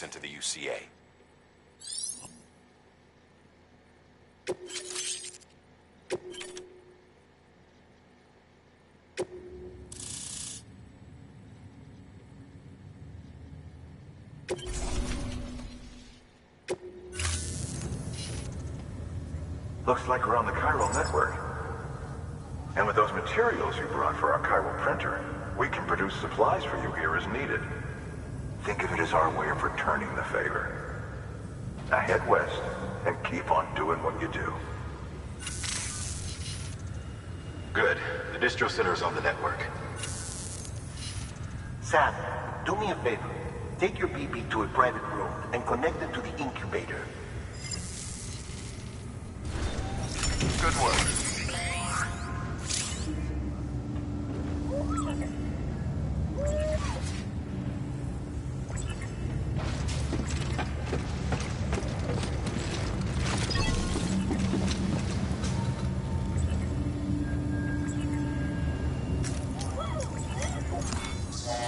access into the UCA. Looks like we're on the chiral network. And with those materials you brought for our chiral printer, we can produce supplies for you here as needed. Think of it as our way of returning the favor. Now head west and keep on doing what you do. Good. The distro center is on the network. Sam, do me a favor. Take your BB to a private room and connect it to the incubator. Good work.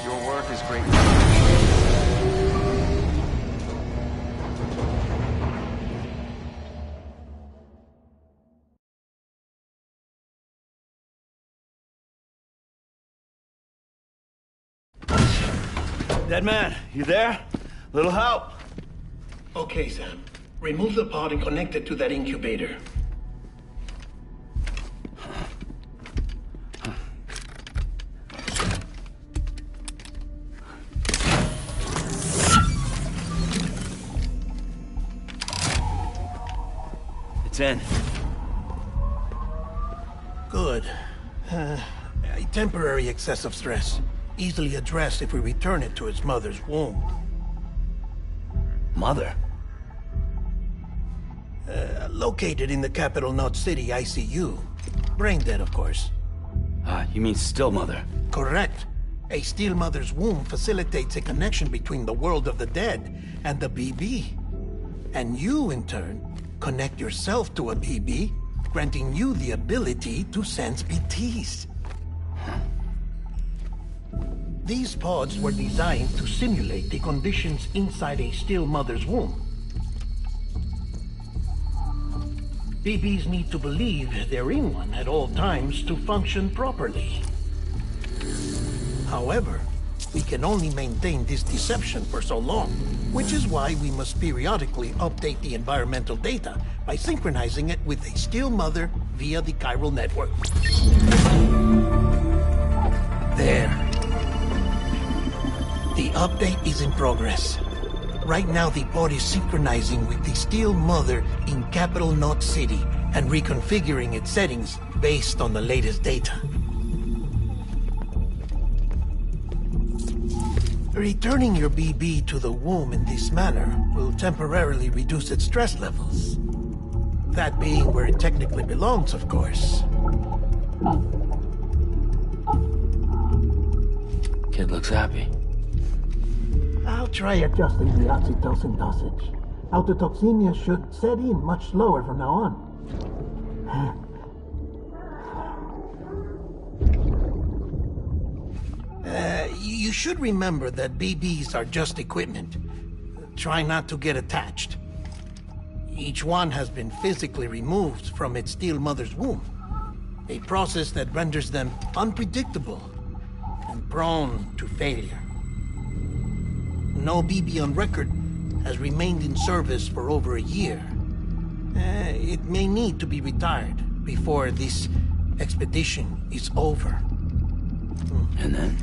Your work is great. Dead man, you there? Little help? Okay, Sam. Remove the pod and connect it to that incubator. It's in. Good. A temporary excessive stress. Easily addressed if we return it to its mother's womb. Mother? Located in the capital Knot City ICU. Brain dead, of course. You mean still mother? Correct. A steel mother's womb facilitates a connection between the world of the dead and the BB. And you, in turn, connect yourself to a BB, granting you the ability to sense BTs. These pods were designed to simulate the conditions inside a still mother's womb. BBs need to believe they're in one at all times to function properly. However, we can only maintain this deception for so long, which is why we must periodically update the environmental data by synchronizing it with a still mother via the chiral network. There. The update is in progress. Right now, the pod is synchronizing with the Steel Mother in Capital Knot City and reconfiguring its settings based on the latest data. Returning your BB to the womb in this manner will temporarily reduce its stress levels. That being where it technically belongs, of course. Kid looks happy. I'll try adjusting the oxytocin dosage. Autotoxemia should set in much slower from now on. You should remember that BBs are just equipment. Try not to get attached. Each one has been physically removed from its steel mother's womb. A process that renders them unpredictable and prone to failure. No BB on record has remained in service for over a year. It may need to be retired before this expedition is over. And then?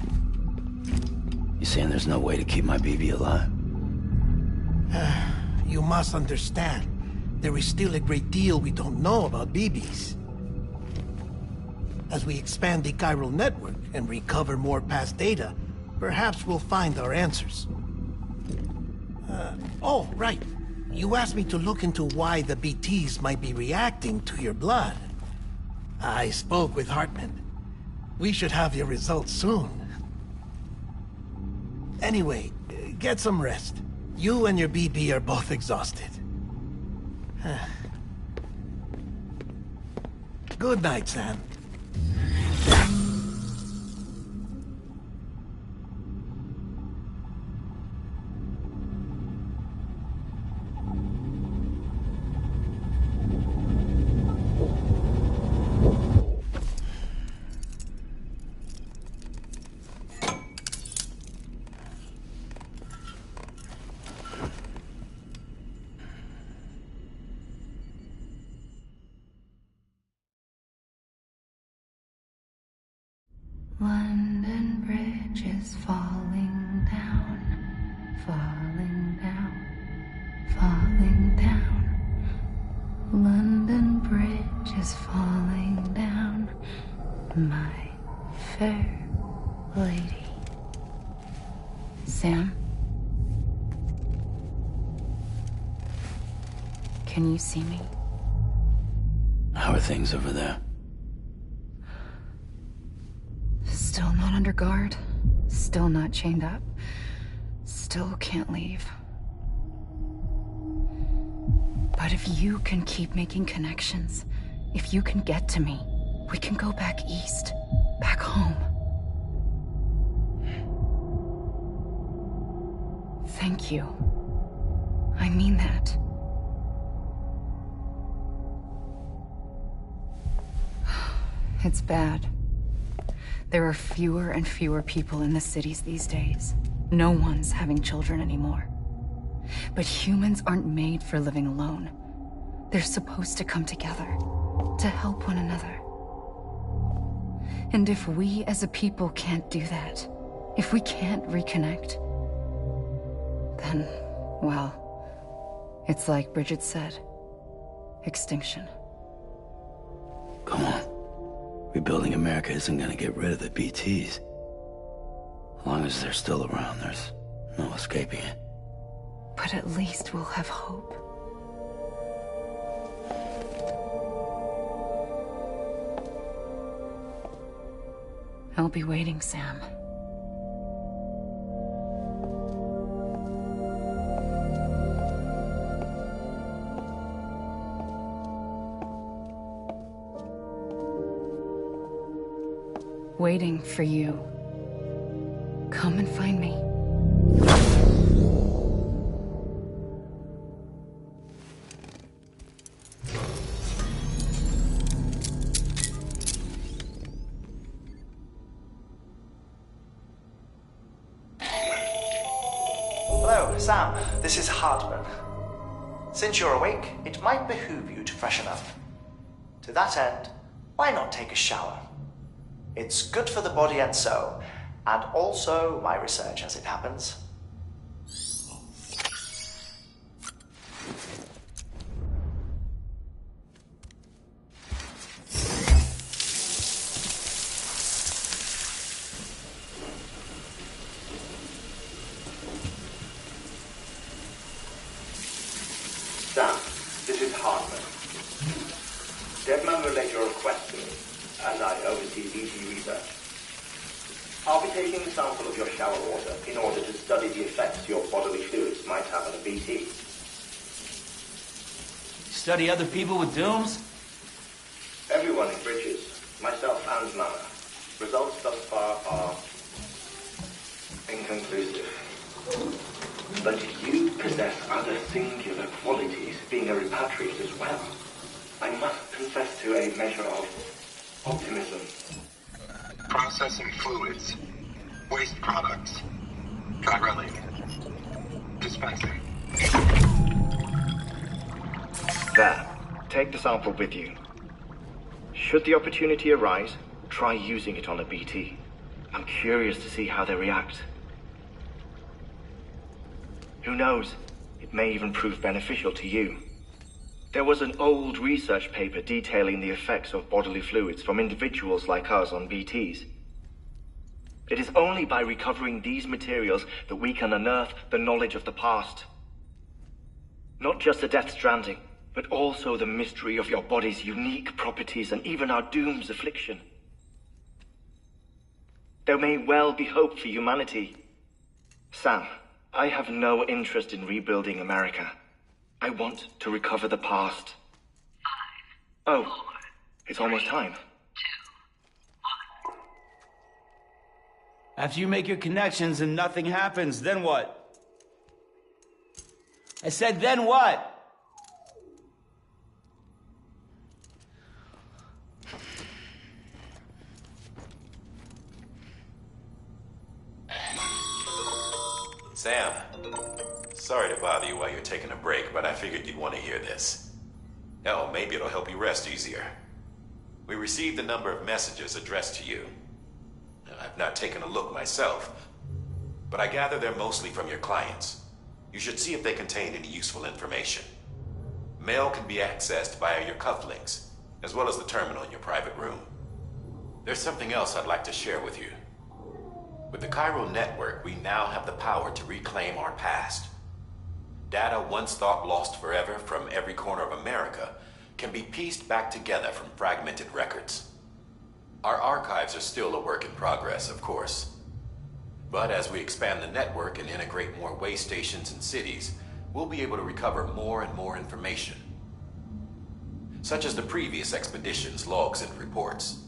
You saying there's no way to keep my BB alive? You must understand, there is still a great deal we don't know about BBs. As we expand the chiral network and recover more past data, perhaps we'll find our answers. Oh, right. You asked me to look into why the BTs might be reacting to your blood. I spoke with Hartman. We should have your results soon. Anyway, get some rest. You and your BB are both exhausted. Good night, Sam. bridge is falling down, falling down, falling down. London Bridge is falling down, my fair lady. Sam? Can you see me? How are things over there? Still not under guard. Still not chained up. Still can't leave. But if you can keep making connections, if you can get to me, we can go back east. Back home. Thank you. I mean that. It's bad. There are fewer and fewer people in the cities these days. No one's having children anymore. But humans aren't made for living alone. They're supposed to come together, to help one another. And if we as a people can't do that, if we can't reconnect, then, well, it's like Bridget said, extinction. Come on. Rebuilding America isn't gonna get rid of the BTs. As long as they're still around, there's no escaping it. But at least we'll have hope. I'll be waiting, Sam. Waiting for you. Come and find me. Hello, Sam. This is Hartman. Since you're awake, it might behoove you to freshen up. To that end, why not take a shower? It's good for the body and soul, and also my research as it happens. Sam, this is Hartman. Deadman relayed your request to me, as I oversee BT research. I'll be taking a sample of your shower water in order to study the effects your bodily fluids might have on a BT. Study other people with dooms? Everyone in Bridges, myself and Nana. Results thus far are inconclusive. But you possess other singular qualities, being a repatriate as well. I must confess to a measure of optimism. Processing fluids. Waste products. Chiralic. Dispensing. There. Take the sample with you. Should the opportunity arise, try using it on a BT. I'm curious to see how they react. Who knows? It may even prove beneficial to you. There was an old research paper detailing the effects of bodily fluids from individuals like us on BTs. It is only by recovering these materials that we can unearth the knowledge of the past. Not just the Death Stranding, but also the mystery of your body's unique properties and even our doom's affliction. There may well be hope for humanity. Sam, I have no interest in rebuilding America. I want to recover the past. 5, 4, it's almost time. 2, 1. After you make your connections and nothing happens, then what? I said, then what? Sam, sorry to bother you while you're taking a break, but I figured you'd want to hear this. Hell, maybe it'll help you rest easier. We received a number of messages addressed to you. I've not taken a look myself, but I gather they're mostly from your clients. You should see if they contain any useful information. Mail can be accessed via your cufflinks, as well as the terminal in your private room. There's something else I'd like to share with you. With the Chiral network, we now have the power to reclaim our past. Data once thought lost forever from every corner of America can be pieced back together from fragmented records. Our archives are still a work in progress, of course. But as we expand the network and integrate more way stations and cities, we'll be able to recover more and more information, such as the previous expedition's logs and reports.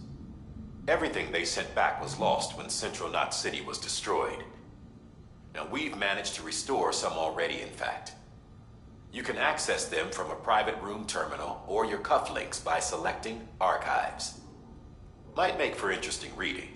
Everything they sent back was lost when Central Knot City was destroyed. Now, we've managed to restore some already, in fact. You can access them from a private room terminal or your cufflinks by selecting Archives. Might make for interesting reading.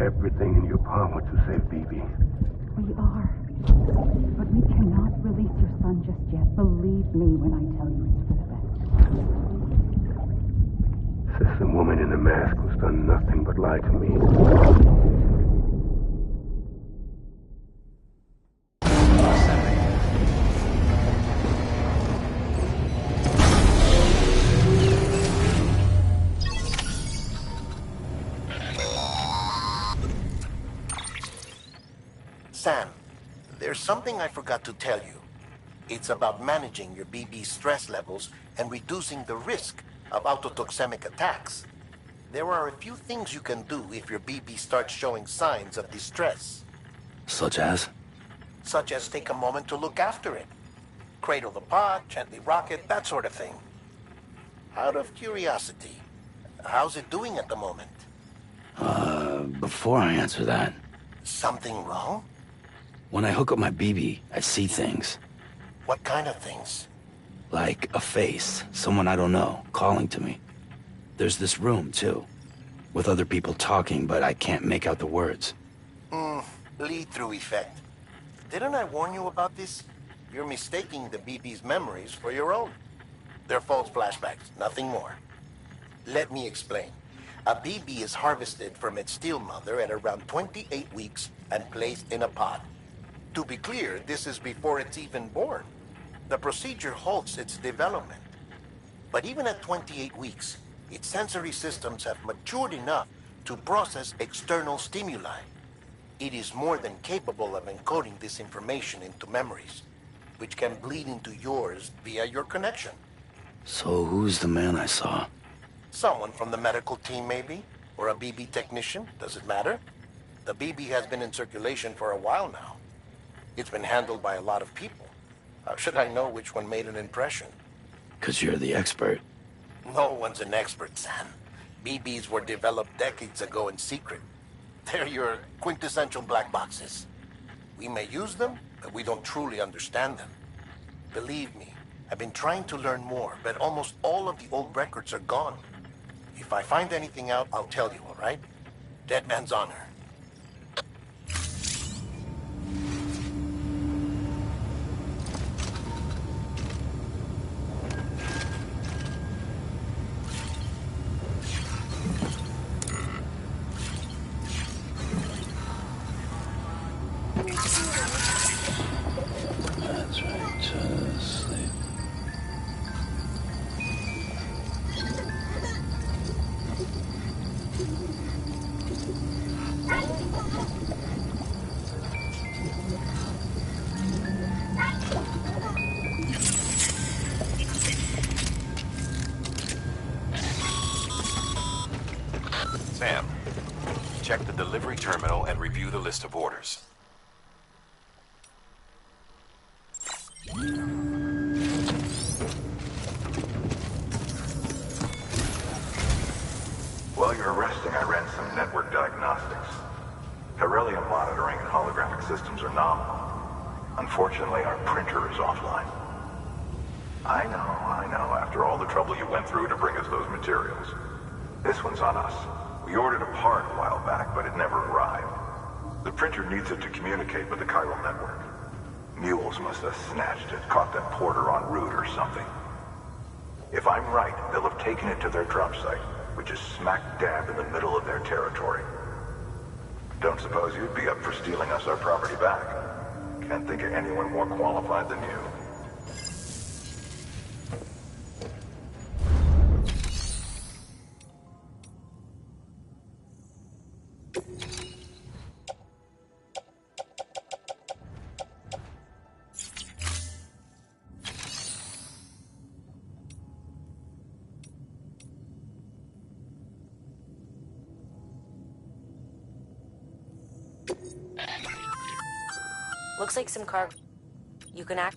Everything in your power to save BB. We are. But we cannot release your son just yet. Believe me when I tell you it's for the best. Says the woman in the mask who's done nothing but lie to me. Sam, there's something I forgot to tell you. It's about managing your BB stress levels and reducing the risk of autotoxemic attacks. There are a few things you can do if your BB starts showing signs of distress. Such as? Such as take a moment to look after it. Cradle the pod, gently rock it, that sort of thing. Out of curiosity, how's it doing at the moment? Before I answer that... Something wrong? When I hook up my BB, I see things. What kind of things? Like a face, someone I don't know, calling to me. There's this room, too, with other people talking, but I can't make out the words. Lead-through effect. Didn't I warn you about this? You're mistaking the BB's memories for your own. They're false flashbacks, nothing more. Let me explain. A BB is harvested from its steel mother at around 28 weeks and placed in a pod. To be clear, this is before it's even born. The procedure halts its development. But even at 28 weeks, its sensory systems have matured enough to process external stimuli. It is more than capable of encoding this information into memories, which can bleed into yours via your connection. So who's the man I saw? Someone from the medical team, maybe? Or a BB technician? Does it matter? The BB has been in circulation for a while now. It's been handled by a lot of people. How should I know which one made an impression? 'Cause you're the expert. No one's an expert, Sam. BBs were developed decades ago in secret. They're your quintessential black boxes. We may use them, but we don't truly understand them. Believe me, I've been trying to learn more, but almost all of the old records are gone. If I find anything out, I'll tell you, all right? Dead man's honor. That's right, just sleep. Sam, check the delivery terminal and review the list of orders. While you're resting, I ran some network diagnostics. Beryllium monitoring and holographic systems are nominal. Unfortunately, our printer is offline. I know, after all the trouble you went through to bring us those materials. This one's on us. We ordered a part a while back, but it never arrived. The printer needs it to communicate with the chiral network. Mules must have snatched it, caught that porter en route or something. If I'm right, they'll have taken it to their drop site, which is smack dab in the middle of their territory. Don't suppose you'd be up for stealing us our property back? Can't think of anyone more qualified than you. Looks like some car. You can act.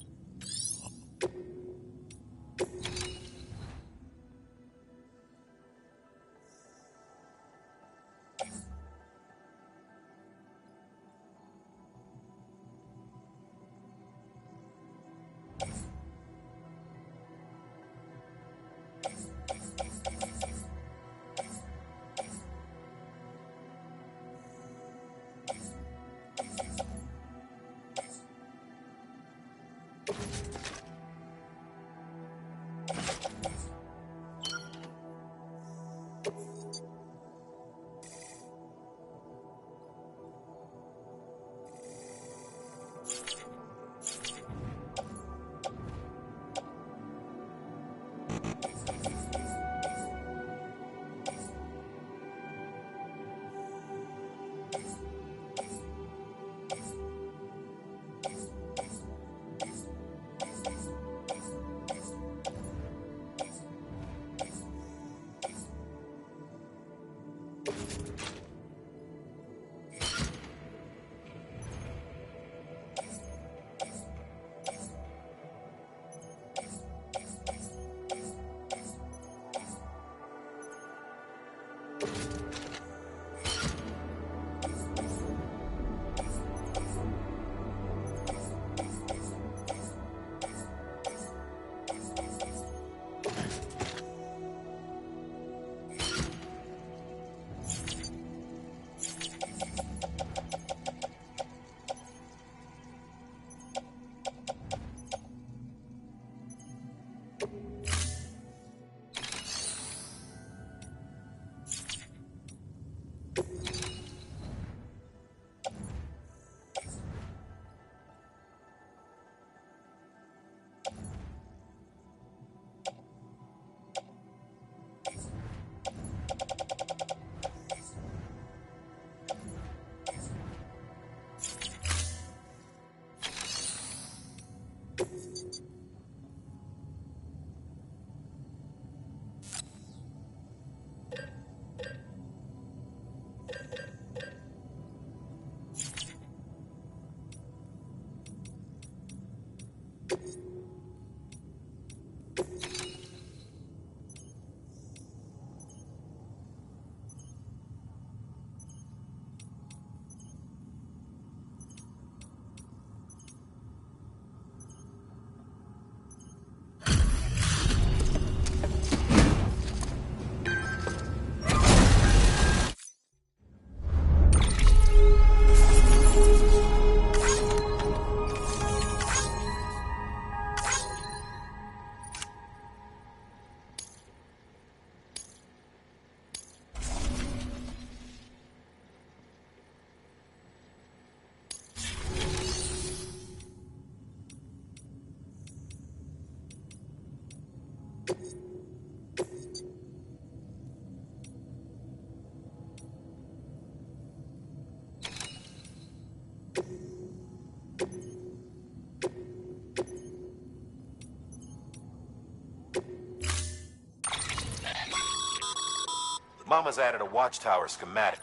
Mama's added a watchtower schematic.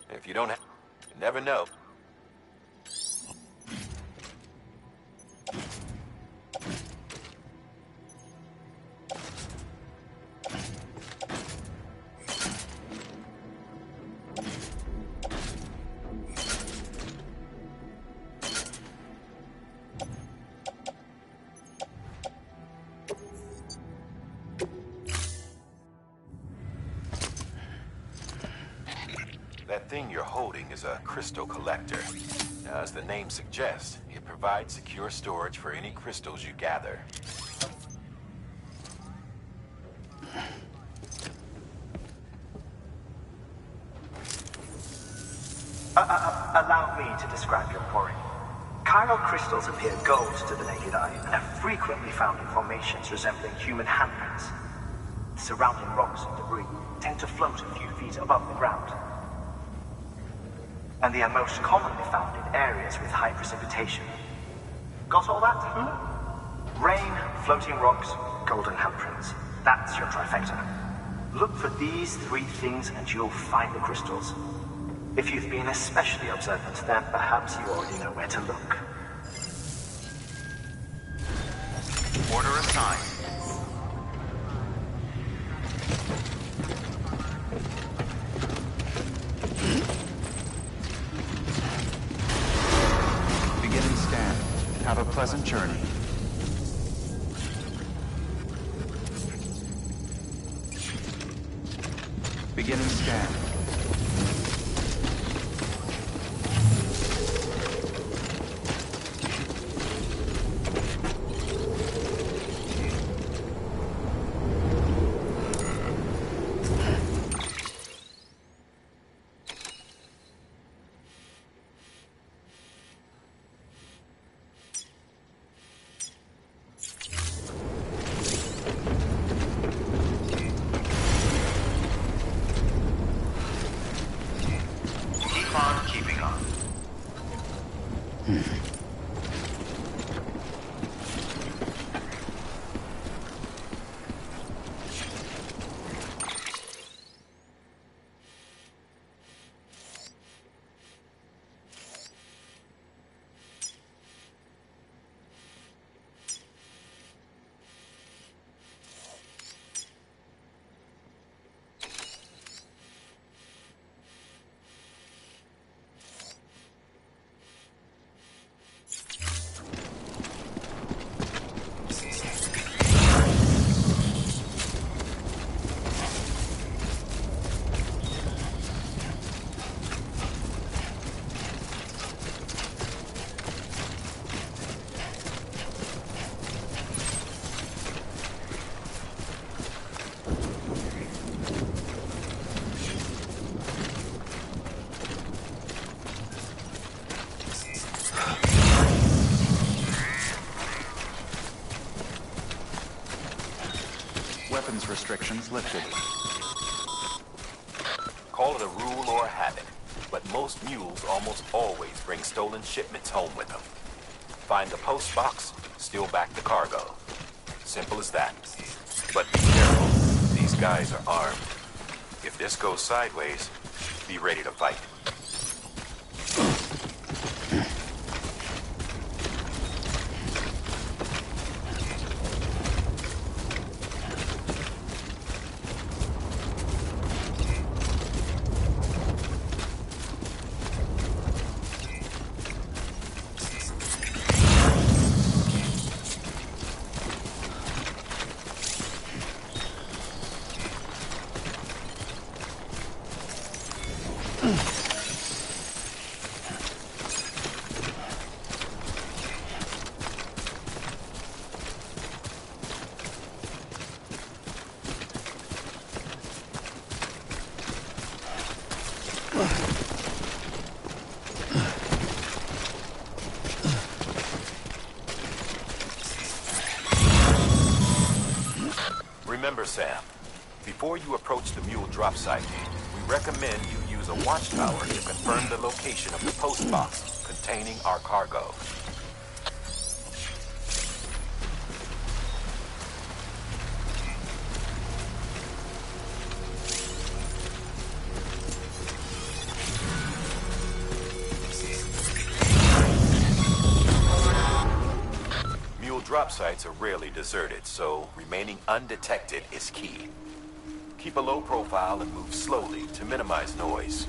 If you don't have... You never know. That thing you're holding is a crystal collector. Now, as the name suggests, it provides secure storage for any crystals you gather. Allow me to describe your quarry. Chiral crystals appear gold to the naked eye and are frequently found in formations resembling human handprints. The surrounding rocks and debris tend to float a few feet above the ground. And they are most commonly found in areas with high precipitation. Got all that? Rain, floating rocks, golden handprints. That's your trifecta. Look for these three things and you'll find the crystals. If you've been especially observant, then perhaps you already know where to look. Order assigned. Beginning scan. Have a pleasant journey. Beginning scan. Keeping on. Weapons restrictions lifted. Call it a rule or a habit, but most mules almost always bring stolen shipments home with them. Find the post box, steal back the cargo. Simple as that. But be careful. These guys are armed. If this goes sideways, be ready to fight. Remember, Sam, before you approach the mule drop site, we recommend you use a watchtower to confirm the location of the post box containing our cargo. drop sites are rarely deserted, so remaining undetected is key. Keep a low profile and move slowly to minimize noise.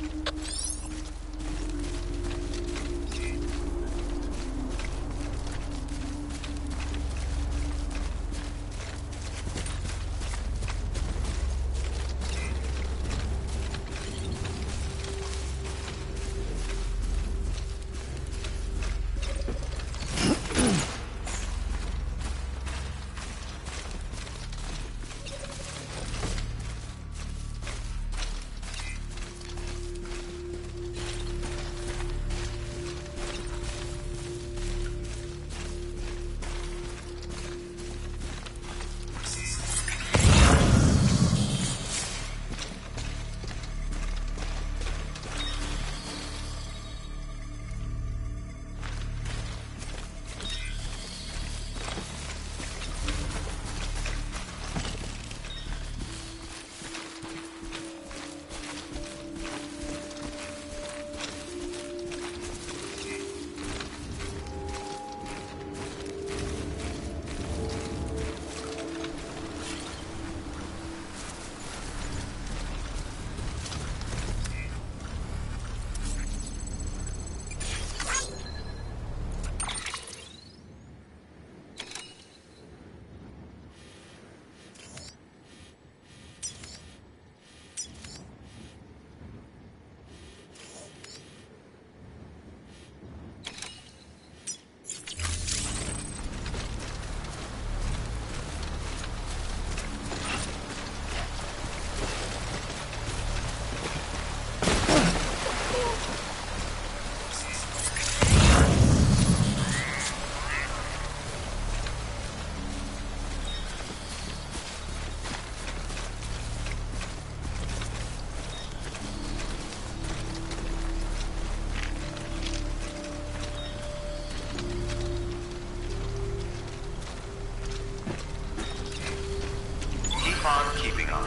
On keeping on.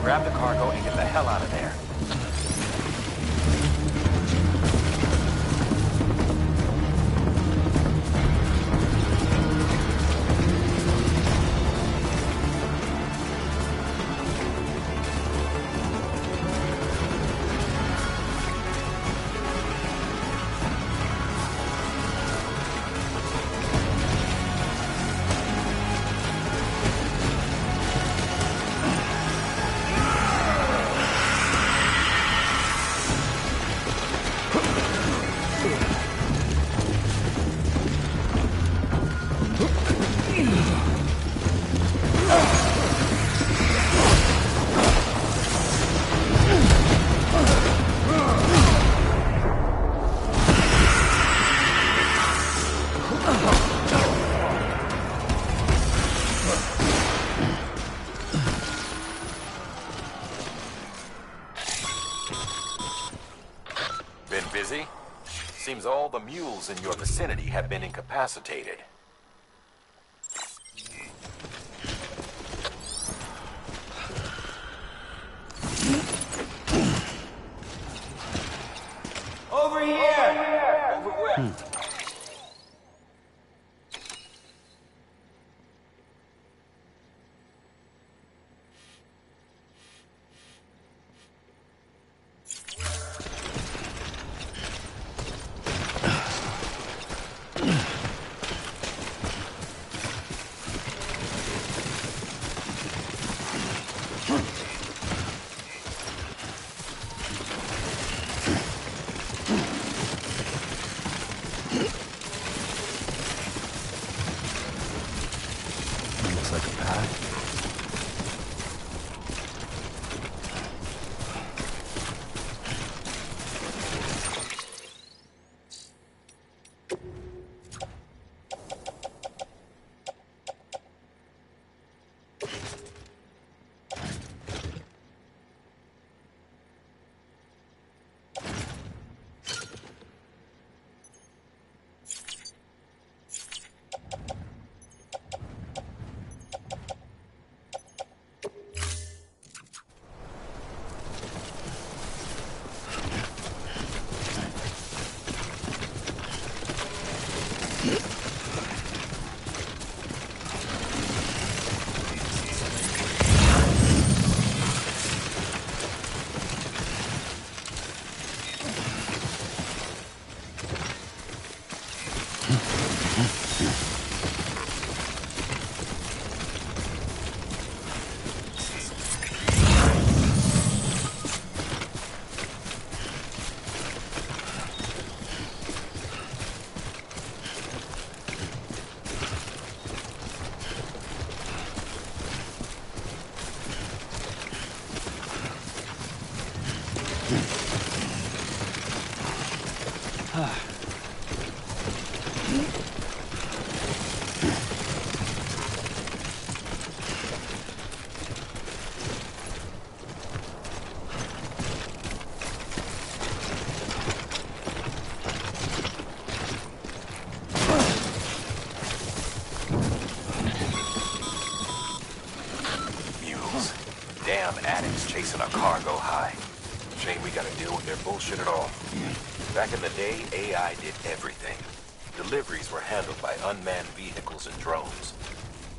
Grab the cargo and get the hell out of there. means all the mules in your vicinity have been incapacitated. Over here! Over where? Looks like a path. Damn addicts chasing a cargo high. Shame we gotta deal with their bullshit at all. Back in the day, AI did everything. Deliveries were handled by unmanned vehicles and drones.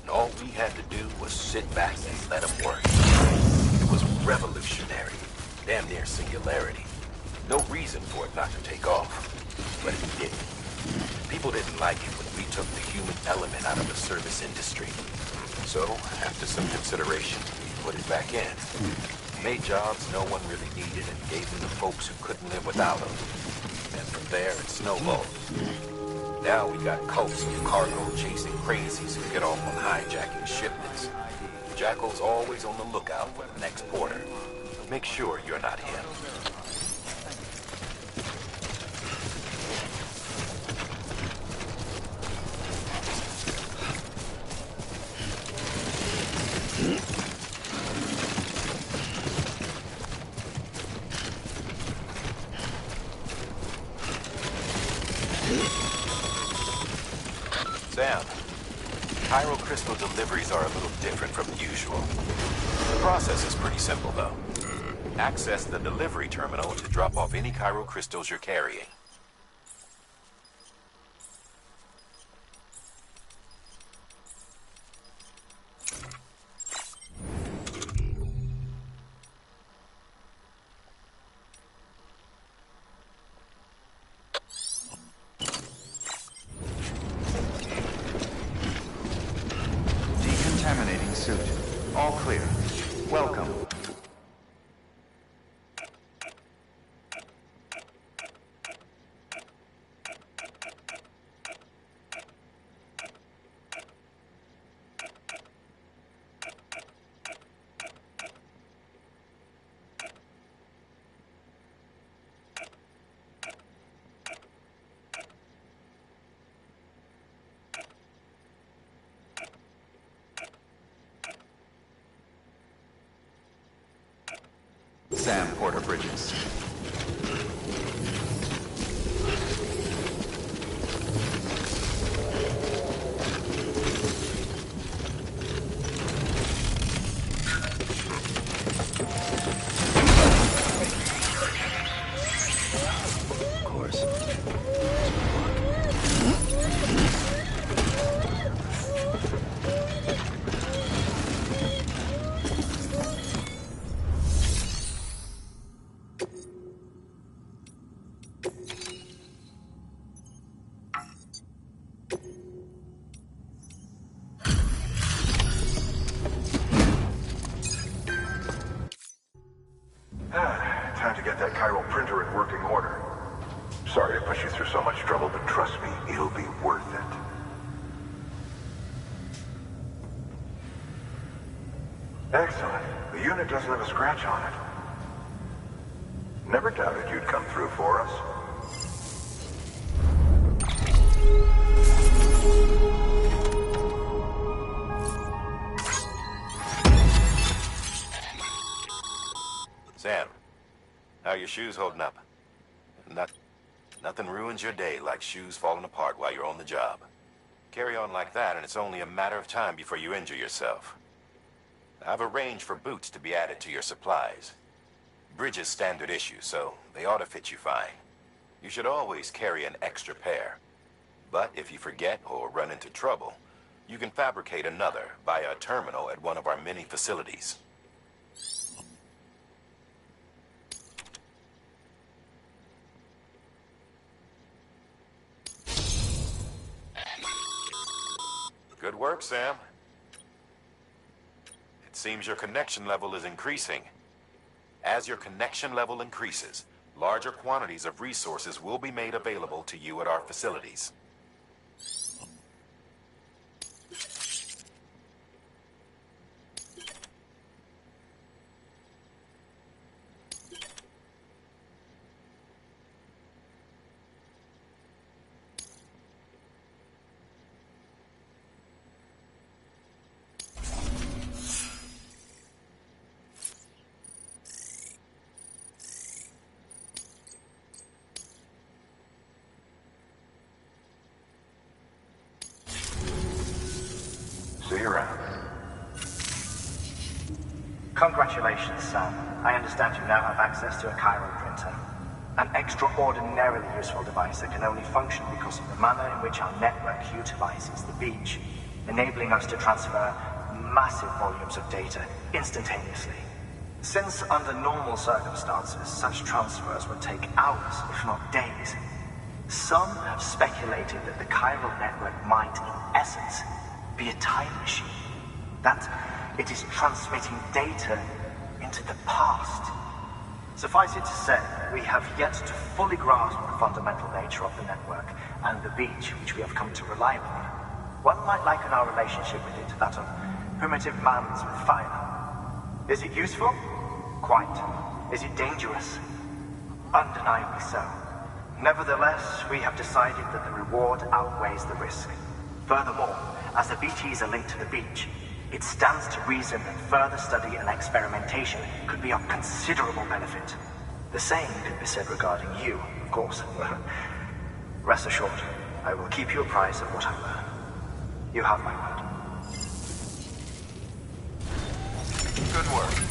And all we had to do was sit back and let them work. It was revolutionary. Damn near singularity. No reason for it not to take off. But it didn't. People didn't like it when we took the human element out of the service industry. So, after some consideration, we put it back in. Made jobs no one really needed and gave them to folks who couldn't live without them. And from there, it snowballed. Now we got cults of cargo-chasing crazies who get off on hijacking shipments. Jackal's always on the lookout for the next porter. Make sure you're not him. Sam, Chiral crystal deliveries are a little different from usual. The process is pretty simple, though. Access the delivery terminal to drop off any chiral crystals you're carrying. Decontaminating suit. All clear. Welcome. Sam Porter Bridges. working order. Sorry to put you through so much trouble, but trust me, it'll be worth it. Excellent. The unit doesn't have a scratch on it. Never doubted you'd come through for us. Sam, how are your shoes holding up? Nothing ruins your day like shoes falling apart while you're on the job. Carry on like that and it's only a matter of time before you injure yourself. I've arranged for boots to be added to your supplies. Bridges standard issue, so they ought to fit you fine. You should always carry an extra pair. But if you forget or run into trouble, you can fabricate another via a terminal at one of our many facilities. Good work, Sam. It seems your connection level is increasing. As your connection level increases, larger quantities of resources will be made available to you at our facilities. See you around. Congratulations, Sam. I understand you now have access to a chiral printer. An extraordinarily useful device that can only function because of the manner in which our network utilizes the beach, enabling us to transfer massive volumes of data instantaneously. Since under normal circumstances, such transfers would take hours, if not days, some have speculated that the chiral network might, in essence, be a time machine. That it is transmitting data into the past. Suffice it to say, we have yet to fully grasp the fundamental nature of the network and the beach which we have come to rely upon. One might liken our relationship with it to that of primitive mans with fire. Is it useful? Quite. Is it dangerous? Undeniably so. Nevertheless, we have decided that the reward outweighs the risk. Furthermore, as the BTs are linked to the beach, it stands to reason that further study and experimentation could be of considerable benefit. The same could be said regarding you, of course. Rest assured, I will keep you apprised of what I learn. You have my word. Good work.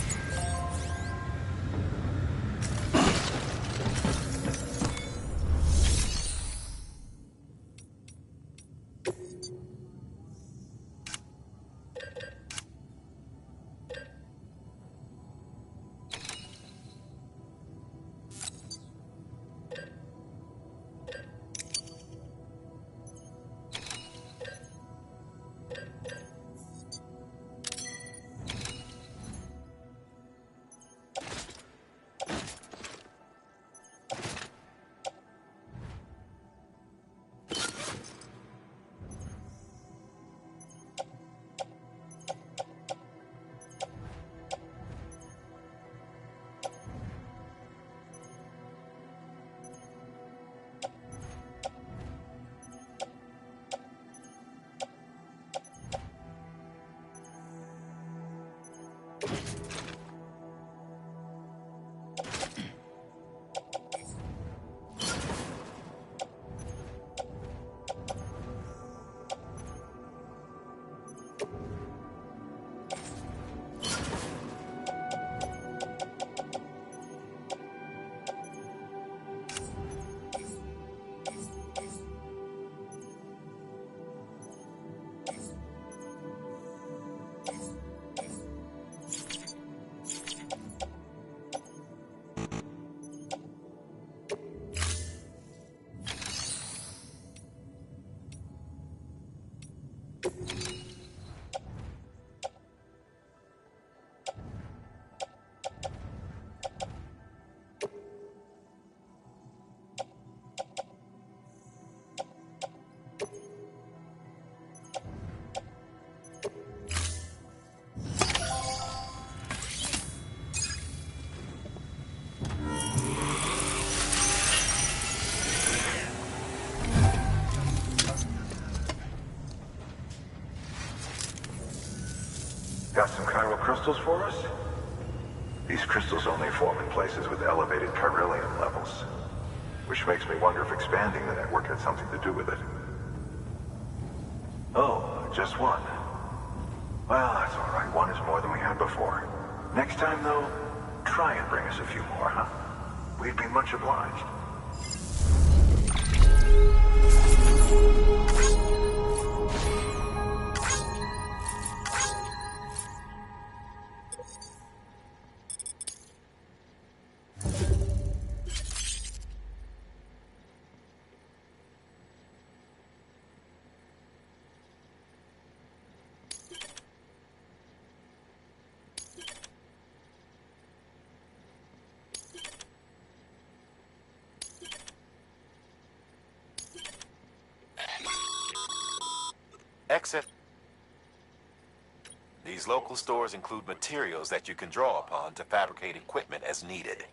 Got some chiral crystals for us? These crystals only form in places with elevated chiralium levels, which makes me wonder if expanding the network had something to do with it. Oh, just one. Well, that's all right. One is more than we had before. Next time, though, try and bring us a few more, huh? We'd be much obliged. Exit. These local stores include materials that you can draw upon to fabricate equipment as needed.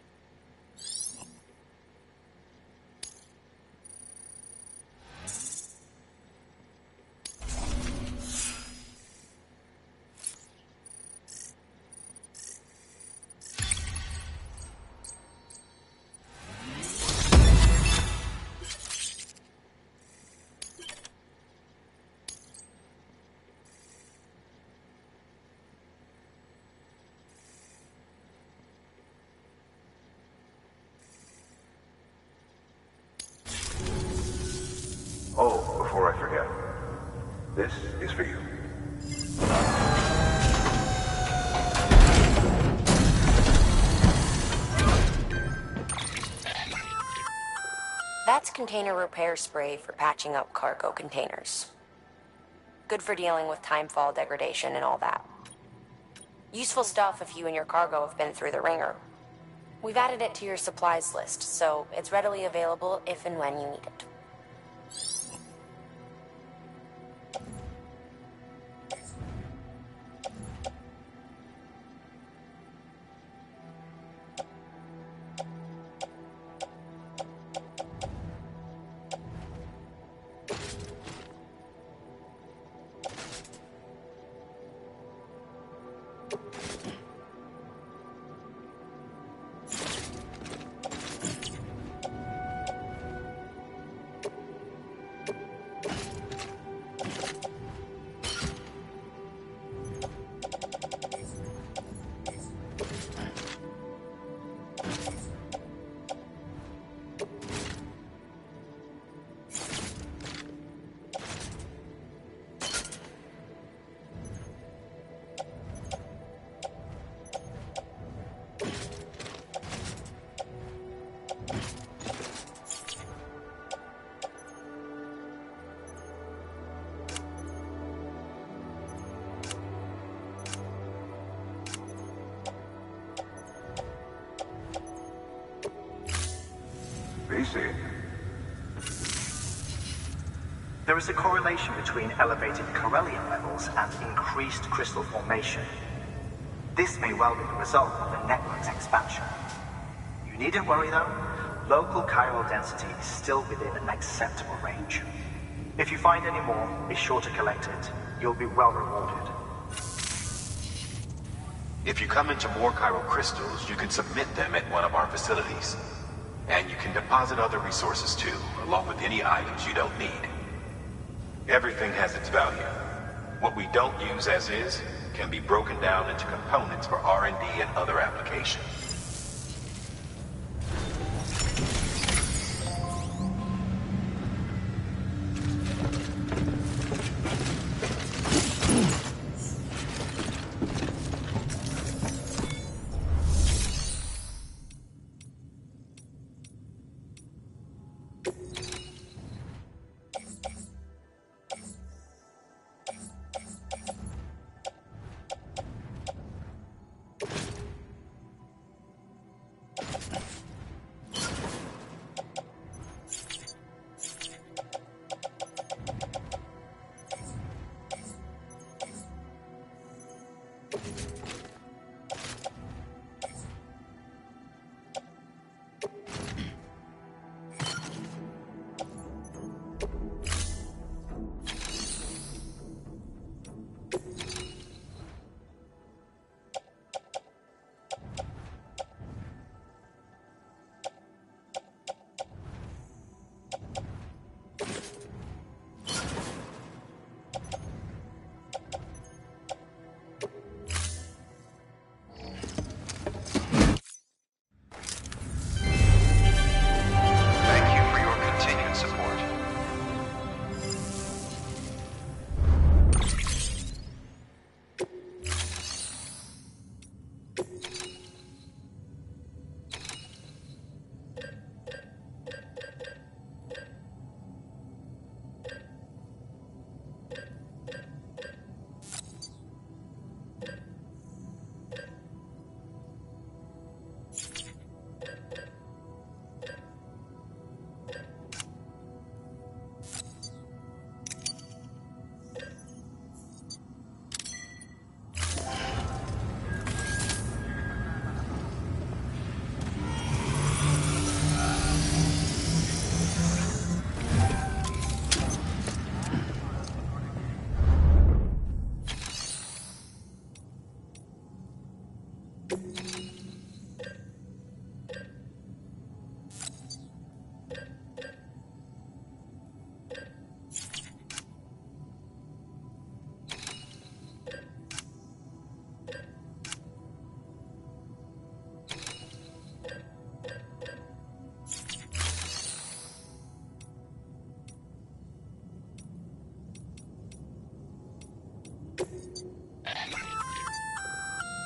Oh, before I forget, this is for you. That's container repair spray for patching up cargo containers. Good for dealing with timefall degradation and all that. Useful stuff if you and your cargo have been through the ringer. We've added it to your supplies list, so it's readily available if and when you need it. BC. There is a correlation between elevated chiralium levels and increased crystal formation. This may well be the result of the network's expansion. You needn't worry though. Local chiral density is still within an acceptable range. If you find any more, be sure to collect it. You'll be well rewarded. If you come into more chiral crystals, you can submit them at one of our facilities. And you can deposit other resources too, along with any items you don't need. Everything has its value. What we don't use as is can be broken down into components for R&D and other applications.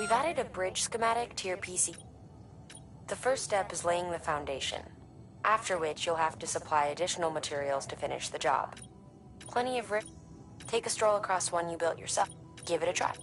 We've added a bridge schematic to your PC. The first step is laying the foundation, after which you'll have to supply additional materials to finish the job. Plenty of Take a stroll across one you built yourself. Give it a try.